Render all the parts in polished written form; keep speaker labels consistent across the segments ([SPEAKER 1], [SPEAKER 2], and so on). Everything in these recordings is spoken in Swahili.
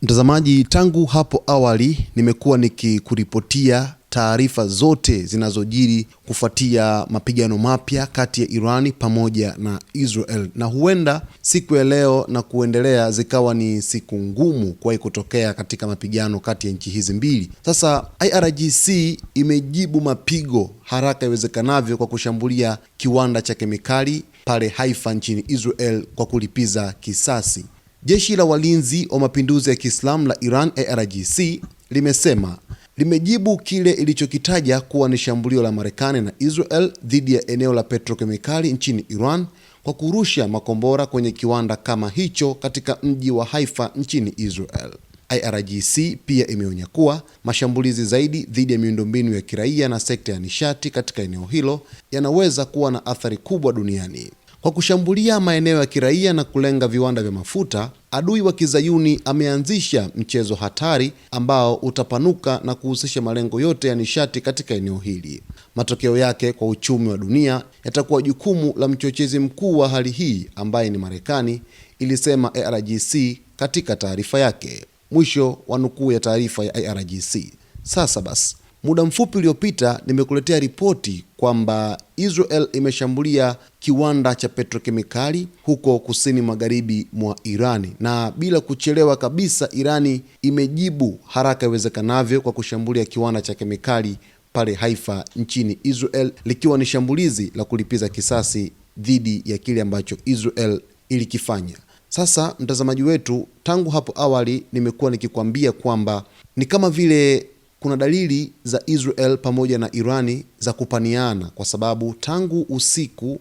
[SPEAKER 1] Mtazamaji, tangu hapo awali nimekuwa nikikuripotia taarifa zote zinazojiri kufuatia mapigano mapya kati ya Irani pamoja na Israel, na huenda siku ya leo na kuendelea zikawa ni siku ngumu kwa kutokea katika mapigano kati ya nchi hizi mbili. Sasa IRGC imejibu mapigo haraka iwezekanavyo kwa kushambulia kiwanda cha kemikali pale Haifa nchini Israel kwa kulipiza kisasi. Jeshi la Walinzi wa Mapinduzi ya Kiislamu la Iran IRGC limesema limejibu kile ilichokitaja kuwa ni shambulio la Marekani na Israel dhidi ya eneo la petrokemikali nchini Iran kwa kurusha makombora kwenye kiwanda kama hicho katika mji wa Haifa nchini Israel. IRGC pia imeonya kuwa mashambulizi zaidi dhidi ya miundombinu ya kiraia na sekta ya nishati katika eneo hilo yanaweza kuwa na athari kubwa duniani. Kwa kushambulia maeneo ya kiraia na kulenga viwanda vya mafuta, adui wa Kizayuni ameanzisha mchezo hatari ambao utapanuka na kuhusisha malengo yote ya nishati katika eneo hili. Matokeo yake kwa uchumi wa dunia yatakuwa jukumu la mchochezi mkuu wa hali hii ambaye ni Marekani, ilisema IRGC katika taarifa yake. Mwisho wa nukuu ya taarifa ya IRGC. Sasa basi, muda mfupi uliopita nimekuletea ripoti kwamba Israel imeshambulia kiwanda cha petrokemikali huko kusini magharibi mwa Irani, na bila kuchelewa kabisa Irani imejibu haraka iwezekanavyo kwa kushambulia kiwanda cha kemikali pale Haifa nchini Israel, likiwa ni shambulizi la kulipiza kisasi dhidi ya kile ambacho Israel ilikifanya. Sasa mtazamaji wetu, tangu hapo awali nimekuwa nikikwambia kwamba ni kama vile kuna dalili za Israel pamoja na Irani za kupaniana, kwa sababu tangu usiku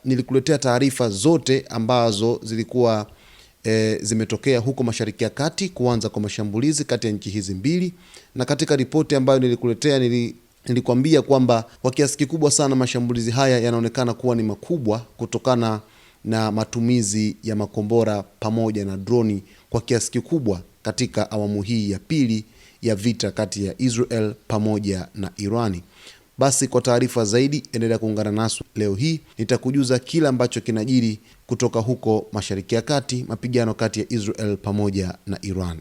[SPEAKER 1] nilikuletea taarifa zote ambazo zilikuwa zimetokea huko Mashariki ya Kati, kuanza kwa mashambulizi kati ya nchi hizi mbili. Na katika ripoti ambayo nilikuletea nilikwambia kwamba kwa kiasi kikubwa sana mashambulizi haya yanaonekana kuwa ni makubwa kutokana na matumizi ya makombora pamoja na droni kwa kiasi kikubwa katika awamu hii ya pili ya vita kati ya Israel pamoja na Irani. Basi kwa taarifa zaidi endelea kuungana nasi. Leo hii nitakujuza kila ambacho kinajiri kutoka huko Mashariki ya Kati, mapigano kati ya Israel pamoja na Iran.